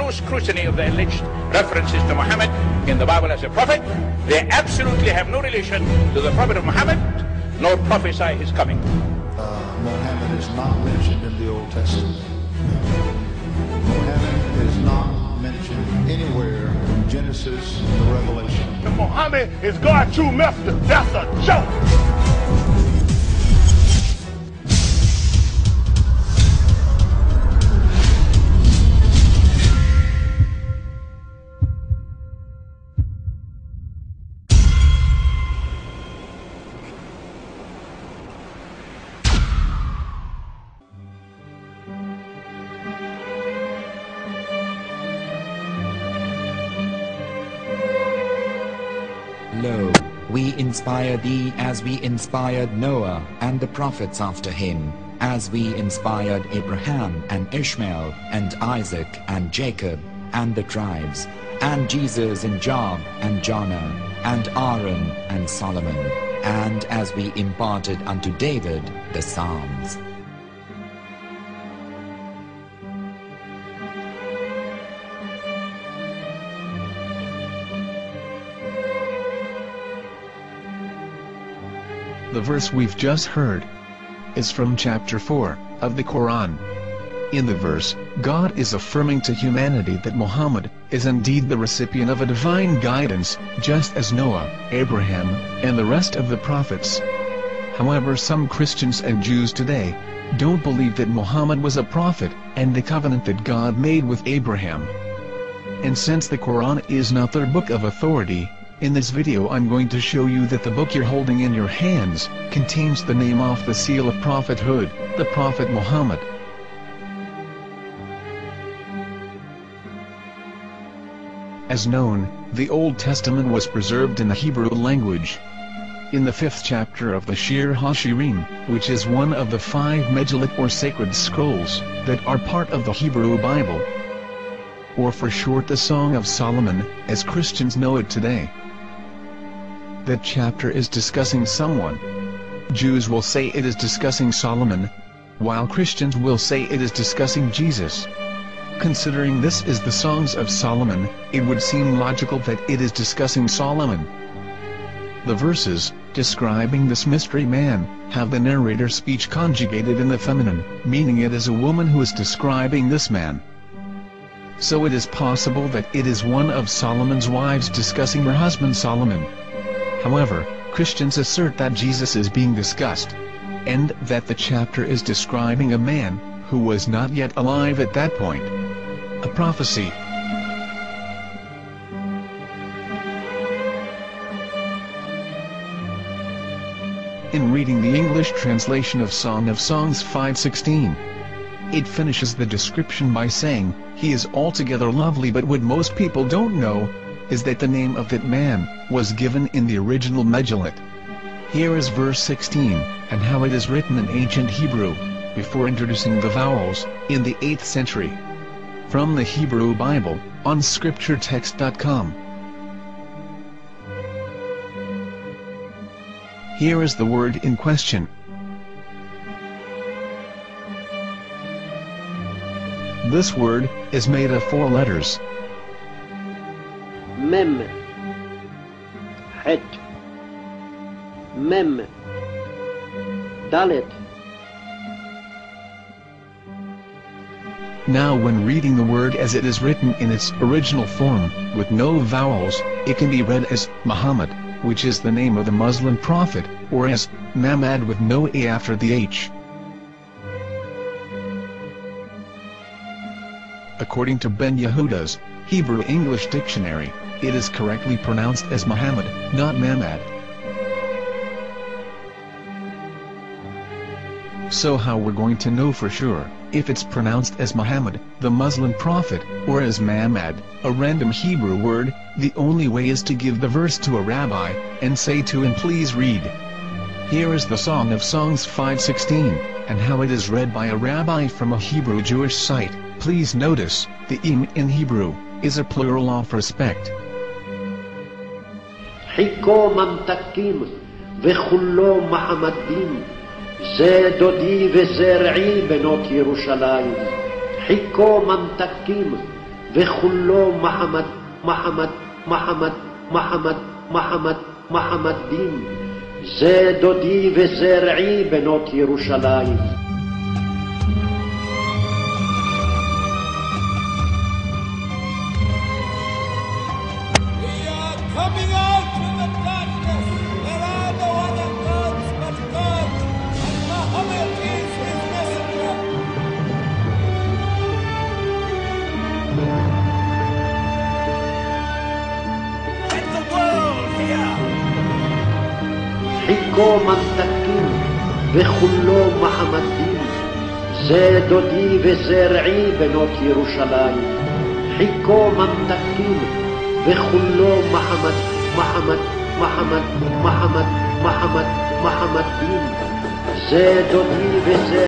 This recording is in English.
no scrutiny of the alleged references to Muhammad in the Bible as a prophet. They absolutely have no relation to the prophet of Muhammad, nor prophesy his coming. Mohammed is not mentioned in the Old Testament. Mohammed is not mentioned anywhere from Genesis to Revelation. Mohammed is God's true master. That's a joke. Lo, we inspire thee as we inspired Noah and the prophets after him, as we inspired Abraham and Ishmael and Isaac and Jacob and the tribes, and Jesus and Job and Jonah and Aaron and Solomon, and as we imparted unto David the Psalms. The verse we've just heard is from chapter 4 of the Quran. In the verse, God is affirming to humanity that Muhammad is indeed the recipient of a divine guidance, just as Noah, Abraham, and the rest of the prophets. However, some Christians and Jews today don't believe that Muhammad was a prophet and the covenant that God made with Abraham. And since the Quran is not their book of authority, in this video I'm going to show you that the book you're holding in your hands contains the name off the seal of prophethood, the Prophet Muhammad. As known, the Old Testament was preserved in the Hebrew language. In the 5th chapter of the Shir HaShirim, which is one of the 5 Megillat or sacred scrolls that are part of the Hebrew Bible, or for short the Song of Solomon, as Christians know it today. That chapter is discussing someone. Jews will say it is discussing Solomon, while Christians will say it is discussing Jesus. Considering this is the Songs of Solomon, it would seem logical that it is discussing Solomon. The verses, describing this mystery man, have the narrator's speech conjugated in the feminine, meaning it is a woman who is describing this man. So it is possible that it is one of Solomon's wives discussing her husband Solomon. However, Christians assert that Jesus is being discussed, and that the chapter is describing a man who was not yet alive at that point. A prophecy. In reading the English translation of Song of Songs 5:16, it finishes the description by saying, "He is altogether lovely," but what most people don't know is that the name of that man was given in the original Megillat. Here is verse 16, and how it is written in ancient Hebrew, before introducing the vowels, in the 8th century. From the Hebrew Bible, on scripturetext.com. Here is the word in question. This word is made of 4 letters. Mem, Het, Mem, Dalet. Now when reading the word as it is written in its original form, with no vowels, it can be read as Muhammad, which is the name of the Muslim prophet, or as Mamad with no A after the H. According to Ben Yehuda's Hebrew English Dictionary, it is correctly pronounced as Muhammad, not Mamad. So how we're going to know for sure if it's pronounced as Muhammad, the Muslim prophet, or as Mamad, a random Hebrew word? The only way is to give the verse to a rabbi and say to him, "Please read." Here is the Song of Songs 5:16, and how it is read by a rabbi from a Hebrew Jewish site. Please notice, the im in Hebrew is a plural of respect. חיכו ממתקים וכולו מחמדים, זה דודי וזה רעי בנות ירושלים. חיכו ממתקים וכולו מחמד, מחמד, מחמד, מחמד, מחמד, מחמד דין. זה דודי וזה רעי בנות ירושלים. Coming out from the darkness, there are no other gods but God, and Mohammed is his messenger. Let the world hear. חיכו ממתקים וכולו מחמד דין. זה דודי וזה רעי בנות ירושלים. חיכו ממתקים וכולו מחמד, מחמד, מחמד, מחמד, מחמד, מחמד דין. זה דודי וזה